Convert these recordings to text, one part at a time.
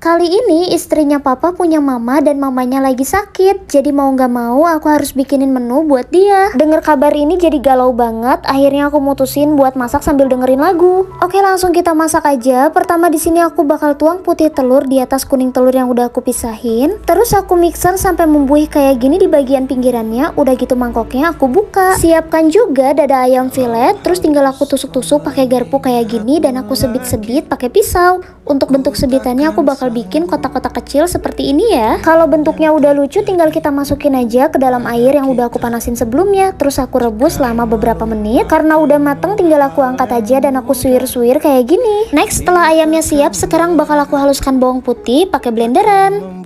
Kali ini istrinya papa punya mama dan mamanya lagi sakit. Jadi mau gak mau aku harus bikinin menu buat dia. Dengar kabar ini jadi galau banget. Akhirnya aku mutusin buat masak sambil dengerin lagu. Oke, langsung kita masak aja. Pertama di sini aku bakal tuang putih telur di atas kuning telur yang udah aku pisahin. Terus aku mixer sampai membuih kayak gini di bagian pinggirannya. Udah gitu mangkoknya aku buka. Siapkan juga dada ayam filet. Terus tinggal aku tusuk-tusuk pakai garpu kayak gini dan aku sebit-sebit pakai pisau. Untuk bentuk sebitannya aku bakal bikin kotak-kotak kecil seperti ini ya. Kalau bentuknya udah lucu tinggal kita masukin aja ke dalam air yang udah aku panasin sebelumnya. Terus aku rebus selama beberapa menit. Karena udah mateng tinggal aku angkat aja dan aku suir-suir kayak gini. Next, setelah ayamnya siap, sekarang bakal aku haluskan bawang putih pakai blenderan.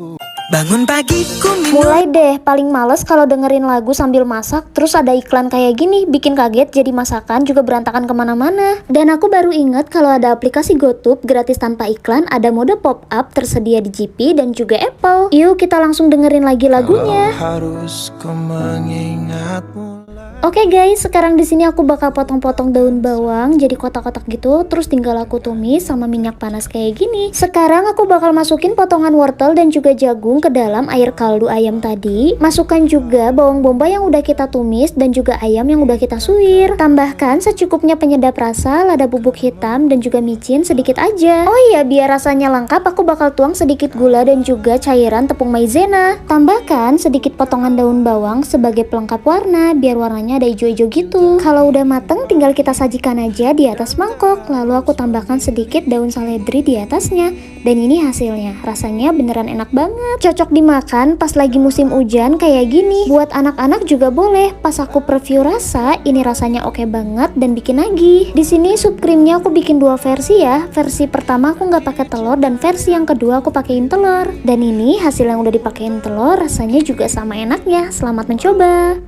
Bangun pagiku Mulai deh, paling males kalau dengerin lagu sambil masak. Terus ada iklan kayak gini, bikin kaget jadi masakan juga berantakan kemana-mana. Dan aku baru inget kalau ada aplikasi GoTube gratis tanpa iklan. Ada mode pop-up tersedia di GP dan juga Apple. Yuk kita langsung dengerin lagi lagunya. Oke guys, sekarang di sini aku bakal potong-potong daun bawang jadi kotak-kotak gitu, terus tinggal aku tumis sama minyak panas kayak gini. Sekarang aku bakal masukin potongan wortel dan juga jagung ke dalam air kaldu ayam tadi. Masukkan juga bawang bombay yang udah kita tumis dan juga ayam yang udah kita suir. Tambahkan secukupnya penyedap rasa, lada bubuk hitam dan juga micin sedikit aja. Oh iya, biar rasanya lengkap aku bakal tuang sedikit gula dan juga cairan tepung maizena. Tambahkan sedikit potongan daun bawang sebagai pelengkap warna biar warnanya ada hijau-hijau gitu. Kalau udah mateng tinggal kita sajikan aja di atas mangkok. Lalu aku tambahkan sedikit daun seledri di atasnya. Dan ini hasilnya. Rasanya beneran enak banget. Cocok dimakan pas lagi musim hujan kayak gini. Buat anak-anak juga boleh. Pas aku preview rasa, ini rasanya oke banget dan bikin nagih. Di sini sup krimnya aku bikin dua versi ya. Versi pertama aku nggak pakai telur dan versi yang kedua aku pakein telur. Dan ini hasil yang udah dipakein telur rasanya juga sama enaknya. Selamat mencoba.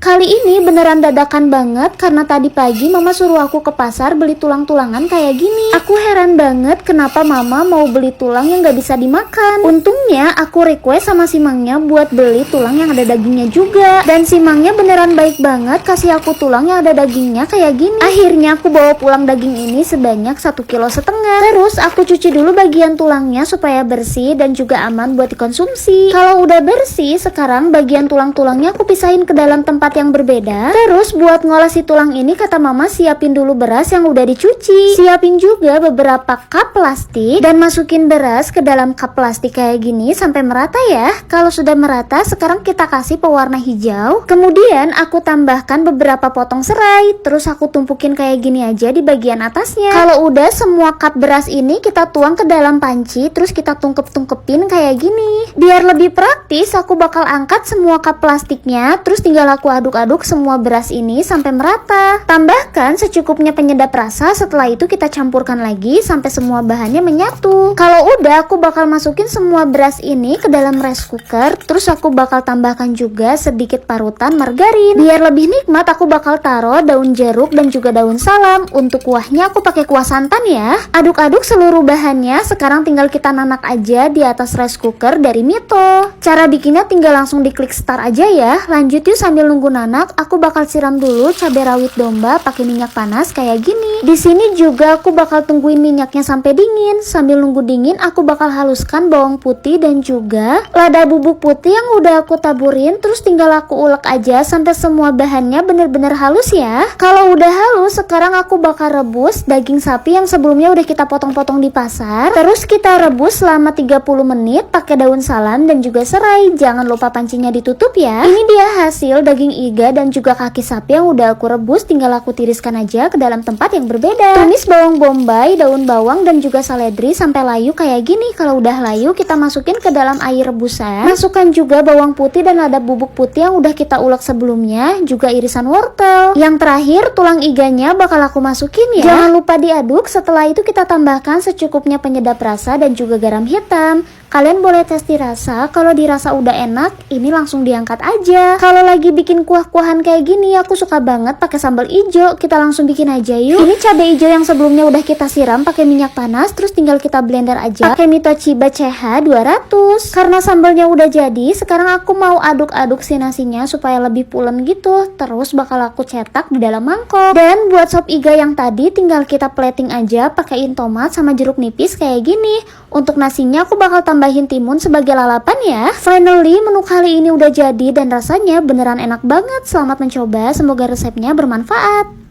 Kali ini beneran dadakan banget karena tadi pagi mama suruh aku ke pasar beli tulang-tulangan kayak gini. Aku heran banget kenapa mama mau beli tulang yang gak bisa dimakan. Untungnya aku request sama si Mangnya buat beli tulang yang ada dagingnya juga. Dan si Mangnya beneran baik banget kasih aku tulang yang ada dagingnya kayak gini. Akhirnya aku bawa pulang daging ini sebanyak 1,5 kilo. Terus aku cuci dulu bagian tulangnya supaya bersih dan juga aman buat dikonsumsi. Kalau udah bersih, sekarang bagian tulang-tulangnya aku pisahin ke dalam tempat yang berbeda. Terus buat ngolah si tulang ini kata mama siapin dulu beras yang udah dicuci. Siapin juga beberapa cup plastik dan masukin beras ke dalam cup plastik kayak gini sampai merata ya. Kalau sudah merata sekarang kita kasih pewarna hijau. Kemudian aku tambahkan beberapa potong serai. Terus aku tumpukin kayak gini aja di bagian atasnya. Kalau udah semua cup beras ini kita tuang ke dalam panci. Terus kita tungkep-tungkepin kayak gini. Biar lebih praktis aku bakal angkat semua cup plastiknya. Terus tinggal aku aduk-aduk semua beras ini sampai merata. Tambahkan secukupnya penyedap rasa. Setelah itu kita campurkan lagi sampai semua bahannya menyatu. Kalau udah aku bakal masukin semua beras ini ke dalam rice cooker. Terus aku bakal tambahkan juga sedikit parutan margarin. Biar lebih nikmat aku bakal taruh daun jeruk dan juga daun salam. Untuk kuahnya aku pakai kuah santan ya. Aduk-aduk seluruh bahannya. Sekarang tinggal kita nanak aja di atas rice cooker dari Mito. Cara bikinnya tinggal langsung diklik start aja ya. Lanjut yuk sambil nunggu nanak, aku bakal siram dulu cabai rawit domba pakai minyak panas kayak gini. Di sini juga aku bakal tungguin minyaknya sampai dingin. Sambil nunggu dingin, aku bakal haluskan bawang putih dan juga lada bubuk putih yang udah aku taburin. Terus tinggal aku ulek aja sampai semua bahannya bener-bener halus ya. Kalau udah halus, sekarang aku bakal rebus daging sapi yang sebelumnya udah kita potong-potong di pasar. Terus kita rebus selama 30 menit pakai daun salam dan juga serai. Jangan lupa pancinya ditutup ya. Ini dia hasil daging iga dan juga kaki sapi yang udah aku rebus. Tinggal aku tiriskan aja ke dalam tempat yang berbeda. Tumis bawang bombay, daun bawang dan juga seledri sampai layu kayak gini. Kalau udah layu kita masukin ke dalam air rebusan. Masukkan juga bawang putih dan lada bubuk putih yang udah kita ulek sebelumnya. Juga irisan wortel. Yang terakhir tulang iganya bakal aku masukin ya. Jangan lupa diaduk. Setelah itu kita tambahkan secukupnya penyedap rasa dan juga garam hitam. Kalian boleh tes dirasa, kalau dirasa udah enak, ini langsung diangkat aja. Kalau lagi bikin kuah-kuahan kayak gini, aku suka banget pakai sambal ijo. Kita langsung bikin aja yuk. Ini cabai ijo yang sebelumnya udah kita siram pakai minyak panas, terus tinggal kita blender aja pakai Mitochiba CH 200. Karena sambalnya udah jadi, sekarang aku mau aduk-aduk si nasinya supaya lebih pulen gitu. Terus bakal aku cetak di dalam mangkok. Dan buat sop iga yang tadi, tinggal kita plating aja pakaiin tomat sama jeruk nipis kayak gini. Untuk nasinya aku bakal tambahin timun sebagai lalapan ya. Finally, menu kali ini udah jadi dan rasanya beneran enak banget. Selamat mencoba, semoga resepnya bermanfaat.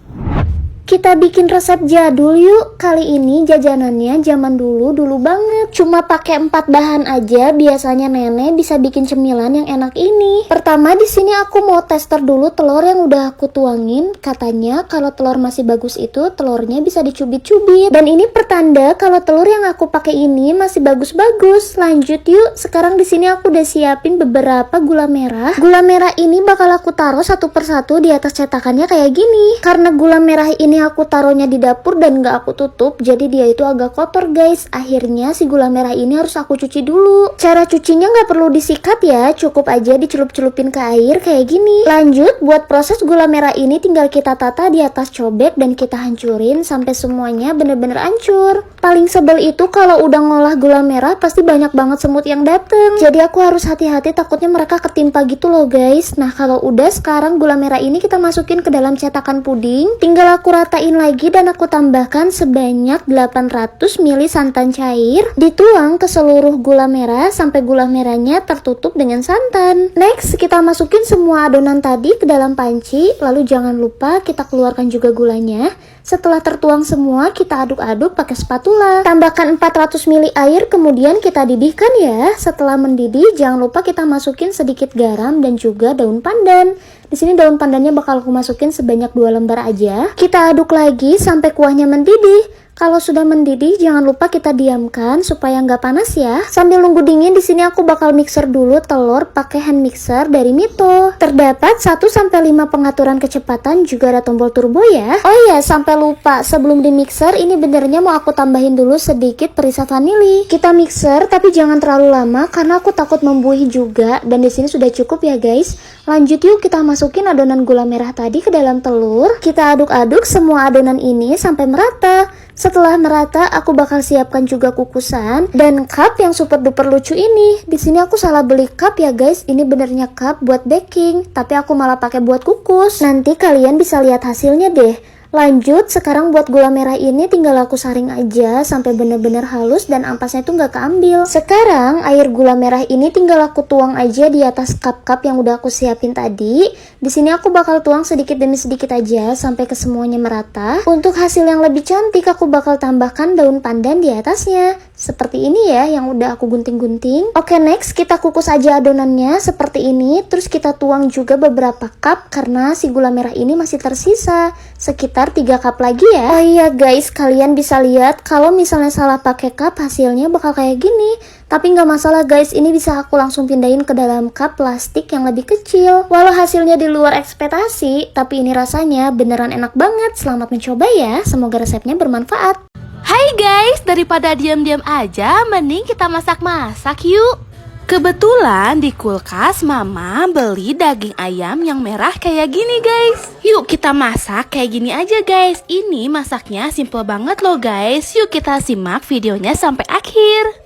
Kita bikin resep jadul yuk. Kali ini jajanannya zaman dulu banget. Cuma pakai 4 bahan aja, biasanya nenek bisa bikin cemilan yang enak ini. Pertama di sini aku mau tester dulu telur yang udah aku tuangin. Katanya kalau telur masih bagus itu telurnya bisa dicubit-cubit. Dan ini pertanda kalau telur yang aku pakai ini masih bagus-bagus. Lanjut yuk. Sekarang di sini aku udah siapin beberapa gula merah. Gula merah ini bakal aku taruh satu persatu di atas cetakannya kayak gini. Karena gula merah ini aku taruhnya di dapur dan gak aku tutup, jadi dia itu agak kotor guys. Akhirnya si gula merah ini harus aku cuci dulu. Cara cucinya gak perlu disikat ya, cukup aja dicelup-celupin ke air kayak gini. Lanjut, buat proses gula merah ini tinggal kita tata di atas cobek dan kita hancurin sampai semuanya bener-bener hancur. Paling sebel itu kalau udah ngolah gula merah pasti banyak banget semut yang dateng. Jadi aku harus hati-hati, takutnya mereka ketimpa gitu loh guys. Nah kalau udah, sekarang gula merah ini kita masukin ke dalam cetakan puding. Tinggal aku ratain lagi dan aku tambahkan sebanyak 800 ml santan cair. Dituang ke seluruh gula merah sampai gula merahnya tertutup dengan santan. Next, kita masukin semua adonan tadi ke dalam panci. Lalu jangan lupa kita keluarkan juga gulanya. Setelah tertuang semua, kita aduk-aduk pakai spatula. Tambahkan 400 ml air, kemudian kita didihkan ya. Setelah mendidih, jangan lupa kita masukin sedikit garam dan juga daun pandan. Di sini daun pandannya bakal aku masukin sebanyak 2 lembar aja. Kita aduk lagi sampai kuahnya mendidih. Kalau sudah mendidih, jangan lupa kita diamkan supaya nggak panas ya. Sambil nunggu dingin, di sini aku bakal mixer dulu telur pakai hand mixer dari Mito. Terdapat 1-5 pengaturan kecepatan, juga ada tombol turbo ya. Oh ya, sampai lupa, sebelum di mixer ini benernya mau aku tambahin dulu sedikit perisa vanili. Kita mixer tapi jangan terlalu lama karena aku takut membuih juga. Dan di sini sudah cukup ya guys. Lanjut yuk, kita masukin adonan gula merah tadi ke dalam telur. Kita aduk-aduk semua adonan ini sampai merata. Setelah merata, aku bakal siapkan juga kukusan dan cup yang super duper lucu ini. Di sini aku salah beli cup ya guys. Ini benernya cup buat baking, tapi aku malah pakai buat kukus. Nanti kalian bisa lihat hasilnya deh. Lanjut, sekarang buat gula merah ini tinggal aku saring aja sampai bener-bener halus dan ampasnya tuh nggak keambil. Sekarang air gula merah ini tinggal aku tuang aja di atas cup-cup yang udah aku siapin tadi. Di sini aku bakal tuang sedikit demi sedikit aja sampai ke semuanya merata. Untuk hasil yang lebih cantik, aku bakal tambahkan daun pandan di atasnya. Seperti ini ya, yang udah aku gunting-gunting. Oke, next kita kukus aja adonannya seperti ini. Terus kita tuang juga beberapa cup karena si gula merah ini masih tersisa. Sekitar 3 cup lagi ya. Oh iya guys, kalian bisa lihat kalau misalnya salah pakai cup hasilnya bakal kayak gini. Tapi nggak masalah guys, ini bisa aku langsung pindahin ke dalam cup plastik yang lebih kecil. Walau hasilnya di luar ekspektasi, tapi ini rasanya beneran enak banget. Selamat mencoba ya, semoga resepnya bermanfaat. Hai guys, daripada diam-diam aja, mending kita masak-masak yuk. Kebetulan di kulkas mama beli daging ayam yang merah kayak gini guys. Yuk kita masak kayak gini aja guys. Ini masaknya simple banget loh guys. Yuk kita simak videonya sampai akhir.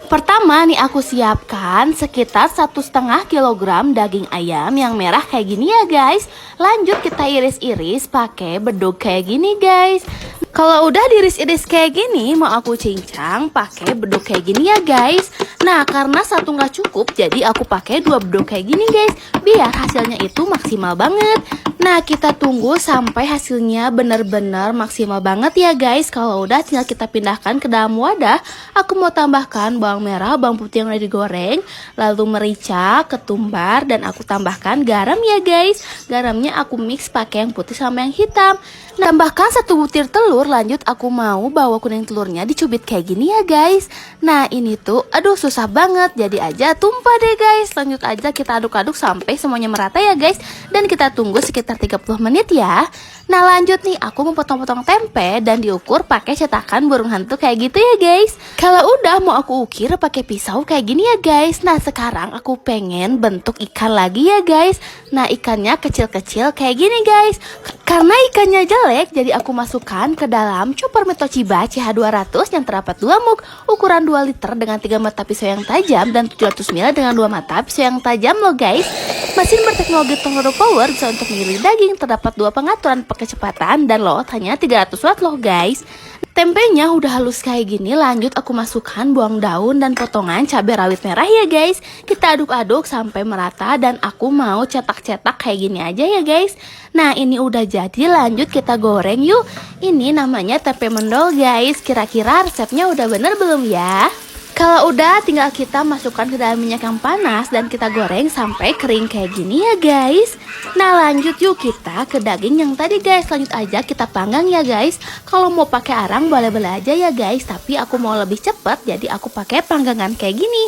Pertama nih aku siapkan sekitar 1,5 kg daging ayam yang merah kayak gini ya guys. Lanjut kita iris-iris pakai bedug kayak gini guys. Kalau udah diiris-iris kayak gini, mau aku cincang pakai bedug kayak gini ya guys. Nah karena satu nggak cukup, jadi aku pakai 2 bedug kayak gini guys, biar hasilnya itu maksimal banget. Nah kita tunggu sampai hasilnya bener-bener maksimal banget ya guys. Kalau udah tinggal kita pindahkan ke dalam wadah. Aku mau tambahkan bawang merah, bawang putih yang udah digoreng, lalu merica, ketumbar, dan aku tambahkan garam ya guys. Garamnya aku mix pakai yang putih sama yang hitam. Nah, tambahkan 1 butir telur. Lanjut aku mau bawa kuning telurnya dicubit kayak gini ya guys. Nah ini tuh aduh susah banget, jadi aja tumpah deh guys. Lanjut aja kita aduk-aduk sampai semuanya merata ya guys. Dan kita tunggu sekitar 30 menit ya. Nah lanjut nih, aku memotong-potong tempe dan diukur pakai cetakan burung hantu kayak gitu ya guys. Kalau udah mau aku ukir pakai pisau kayak gini ya guys. Nah sekarang aku pengen bentuk ikan lagi ya guys. Nah ikannya kecil-kecil kayak gini guys. Karena ikannya jelek, jadi aku masukkan ke dalam chopper Toshiba CH200 yang terdapat 2 mug ukuran 2 liter dengan 3 mata pisau yang tajam dan 700 ml dengan 2 mata pisau yang tajam loh guys. Mesin berteknologi Tornado Power bisa untuk mengiris daging, terdapat 2 pengaturan kecepatan dan load hanya 300 watt loh guys. Tempenya udah halus kayak gini, lanjut aku masukkan bawang daun dan potongan cabai rawit merah ya guys. Kita aduk-aduk sampai merata dan aku mau cetak-cetak kayak gini aja ya guys. Nah ini udah jadi, lanjut kita goreng yuk. Ini namanya tempe mendol guys. Kira-kira resepnya udah bener belum ya? Kalau udah tinggal kita masukkan ke dalam minyak yang panas dan kita goreng sampai kering kayak gini ya guys. Nah lanjut yuk kita ke daging yang tadi guys. Lanjut aja kita panggang ya guys. Kalau mau pakai arang boleh-boleh aja ya guys, tapi aku mau lebih cepet jadi aku pakai panggangan kayak gini.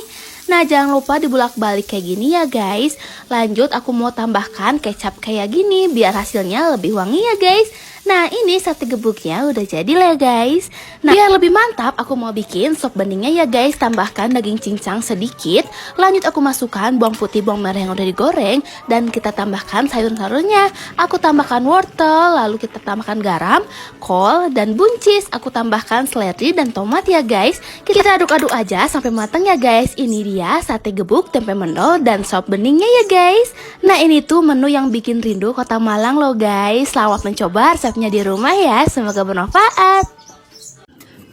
Nah jangan lupa dibulak-balik kayak gini ya guys. Lanjut aku mau tambahkan kecap kayak gini biar hasilnya lebih wangi ya guys. Nah ini sate gebuknya udah jadi lah guys. Nah biar lebih mantap aku mau bikin sop beningnya ya guys. Tambahkan daging cincang sedikit. Lanjut aku masukkan bawang putih, bawang merah yang udah digoreng. Dan kita tambahkan sayur-sayurnya. Aku tambahkan wortel, lalu kita tambahkan garam, kol, dan buncis. Aku tambahkan seledri dan tomat ya guys. Kita aduk-aduk aja sampai matang ya guys. Ini dia sate gebuk, tempe mendol, dan sop beningnya ya guys. Nah ini tuh menu yang bikin rindu kota Malang loh guys. Selamat mencoba resepnya di rumah ya, semoga bermanfaat.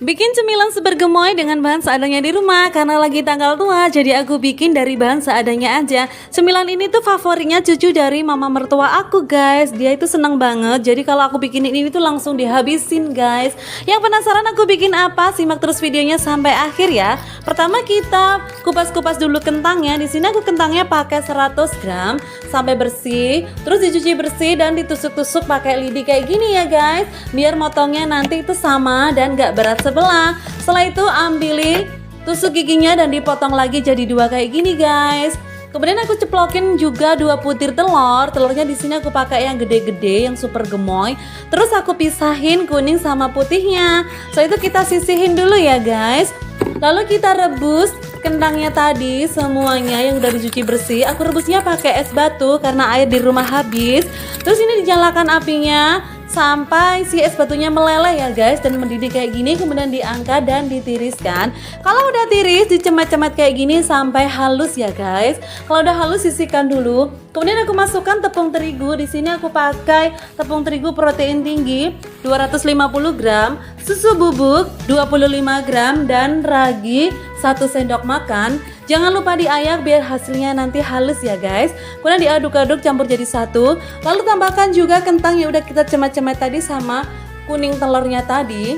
Bikin cemilan sebergemoy dengan bahan seadanya di rumah. Karena lagi tanggal tua, jadi aku bikin dari bahan seadanya aja. Cemilan ini tuh favoritnya cucu dari mama mertua aku guys. Dia itu seneng banget, jadi kalau aku bikin ini tuh langsung dihabisin guys. Yang penasaran aku bikin apa? Simak terus videonya sampai akhir ya. Pertama kita kupas-kupas dulu kentangnya. Di sini aku kentangnya pakai 100 gram sampai bersih. Terus dicuci bersih dan ditusuk-tusuk pakai lidi kayak gini ya guys. Biar motongnya nanti itu sama dan gak berat sebelah. Setelah itu ambilin tusuk giginya dan dipotong lagi jadi 2 kayak gini guys. Kemudian aku ceplokin juga 2 butir telur. Telurnya di sini aku pakai yang gede-gede, yang super gemoy. Terus aku pisahin kuning sama putihnya. Setelah itu kita sisihin dulu ya guys. Lalu kita rebus kentangnya tadi semuanya yang udah dicuci bersih. Aku rebusnya pakai es batu karena air di rumah habis. Terus ini dinyalakan apinya sampai si es batunya meleleh ya guys dan mendidih kayak gini, kemudian diangkat dan ditiriskan. Kalau udah tiris dicemat-cemat kayak gini sampai halus ya guys. Kalau udah halus sisihkan dulu. Kemudian aku masukkan tepung terigu. Di sini aku pakai tepung terigu protein tinggi 250 gram, susu bubuk 25 gram dan ragi 1 sendok makan. Jangan lupa diayak biar hasilnya nanti halus ya guys. Kemudian diaduk-aduk campur jadi satu. Lalu tambahkan juga kentang yang udah kita cemat-cemat tadi sama kuning telurnya tadi.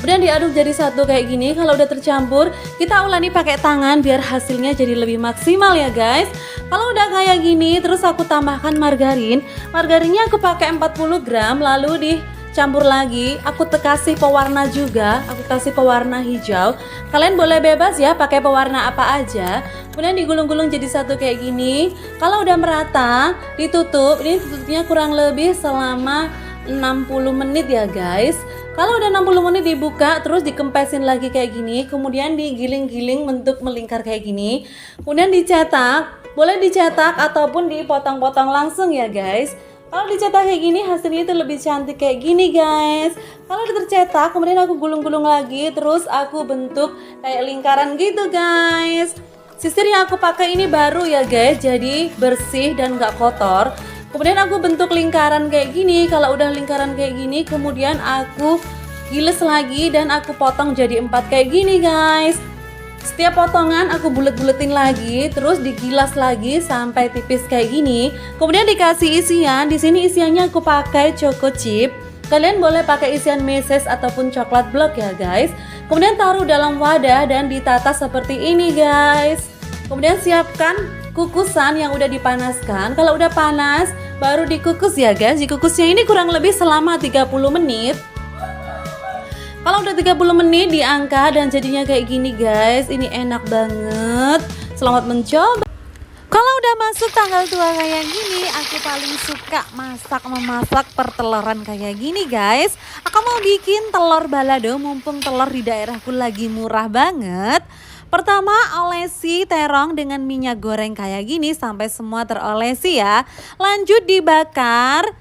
Kemudian diaduk jadi satu kayak gini. Kalau udah tercampur, kita ulangi pakai tangan biar hasilnya jadi lebih maksimal ya guys. Kalau udah kayak gini, terus aku tambahkan margarin. Margarinnya aku pakai 40 gram lalu dicampur lagi. Aku kasih pewarna juga. Aku kasih pewarna hijau. Kalian boleh bebas ya pakai pewarna apa aja. Kemudian digulung-gulung jadi satu kayak gini. Kalau udah merata, ditutup. Ini tutupnya kurang lebih selama 60 menit ya guys. Kalau udah 60 menit dibuka, terus dikempesin lagi kayak gini. Kemudian digiling-giling bentuk melingkar kayak gini. Kemudian dicetak. Boleh dicetak ataupun dipotong-potong langsung ya guys. Kalau dicetak kayak gini hasilnya itu lebih cantik kayak gini guys. Kalau udah tercetak, kemudian aku gulung-gulung lagi. Terus aku bentuk kayak lingkaran gitu guys. Sisir yang aku pakai ini baru ya guys, jadi bersih dan gak kotor. Kemudian aku bentuk lingkaran kayak gini. Kalau udah lingkaran kayak gini, kemudian aku giles lagi dan aku potong jadi 4 kayak gini guys. Setiap potongan aku bulet-buletin lagi, terus digilas lagi sampai tipis kayak gini. Kemudian dikasih isian. Di sini isiannya aku pakai choco chip. Kalian boleh pakai isian meses ataupun coklat blok ya guys. Kemudian taruh dalam wadah dan ditata seperti ini guys. Kemudian siapkan kukusan yang udah dipanaskan. Kalau udah panas baru dikukus ya guys. Dikukusnya ini kurang lebih selama 30 menit. Kalau udah 30 menit diangkat dan jadinya kayak gini guys. Ini enak banget. Selamat mencoba. Kalau udah masuk tanggal tua kayak gini, aku paling suka memasak perteloran kayak gini guys. Aku mau bikin telur balado mumpung telur di daerahku lagi murah banget. Pertama, olesi terong dengan minyak goreng kayak gini sampai semua terolesi ya. Lanjut dibakar,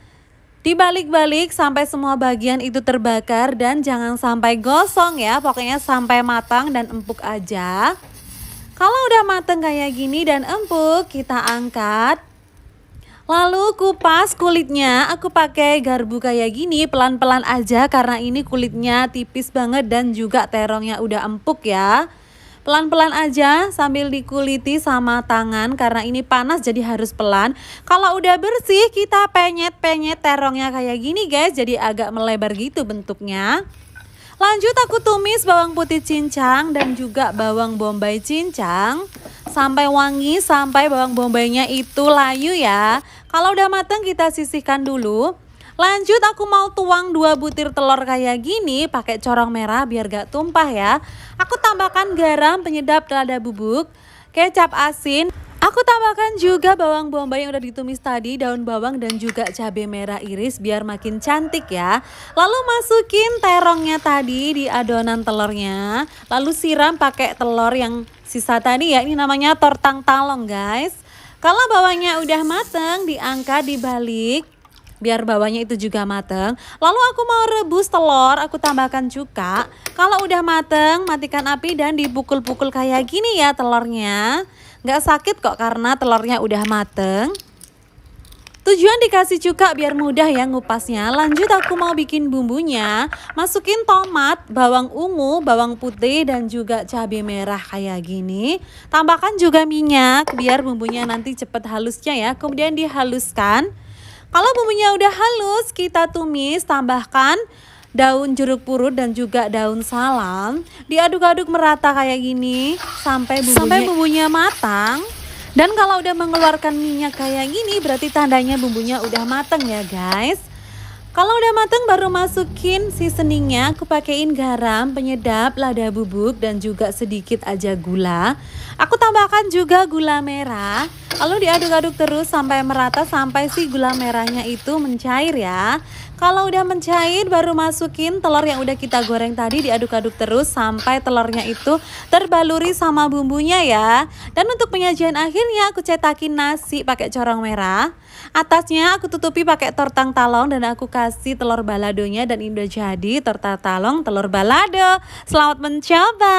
dibalik-balik sampai semua bagian itu terbakar dan jangan sampai gosong ya. Pokoknya sampai matang dan empuk aja. Kalau udah mateng kayak gini dan empuk, kita angkat. Lalu kupas kulitnya, aku pakai garpu kayak gini pelan-pelan aja karena ini kulitnya tipis banget dan juga terongnya udah empuk ya. Pelan-pelan aja sambil dikuliti sama tangan karena ini panas jadi harus pelan. Kalau udah bersih kita penyet-penyet terongnya kayak gini guys, jadi agak melebar gitu bentuknya. Lanjut aku tumis bawang putih cincang dan juga bawang bombay cincang sampai wangi, sampai bawang bombaynya itu layu ya. Kalau udah mateng kita sisihkan dulu. Lanjut aku mau tuang 2 butir telur kayak gini pakai corong merah biar gak tumpah ya. Aku tambahkan garam, penyedap lada bubuk, kecap asin. Aku tambahkan juga bawang bombay yang udah ditumis tadi, daun bawang dan juga cabai merah iris biar makin cantik ya. Lalu masukin terongnya tadi di adonan telurnya. Lalu siram pakai telur yang sisa tadi ya, ini namanya tortang talong guys. Kalau bawahnya udah mateng diangkat dibalik biar bawahnya itu juga mateng. Lalu aku mau rebus telur, aku tambahkan cuka. Kalau udah mateng matikan api dan dipukul-pukul kayak gini ya telurnya. Nggak sakit kok karena telurnya udah mateng. Tujuan dikasih cuka biar mudah ya ngupasnya. Lanjut aku mau bikin bumbunya. Masukin tomat, bawang ungu, bawang putih dan juga cabai merah kayak gini. Tambahkan juga minyak biar bumbunya nanti cepet halusnya ya. Kemudian dihaluskan. Kalau bumbunya udah halus kita tumis, tambahkan daun jeruk purut dan juga daun salam. Diaduk-aduk merata kayak gini sampai bumbunya matang. Dan kalau udah mengeluarkan minyak kayak gini berarti tandanya bumbunya udah matang ya guys. Kalau udah matang baru masukin seasoningnya. Aku pakein garam, penyedap, lada bubuk dan juga sedikit aja gula. Aku tambahkan juga gula merah. Lalu diaduk-aduk terus sampai merata, sampai si gula merahnya itu mencair ya. Kalau udah mencair baru masukin telur yang udah kita goreng tadi, diaduk-aduk terus sampai telurnya itu terbaluri sama bumbunya ya. Dan untuk penyajian akhirnya aku cetakin nasi pakai corong merah. Atasnya aku tutupi pakai tortang talong dan aku kasih telur baladonya dan ini udah jadi tortang talong telur balado. Selamat mencoba.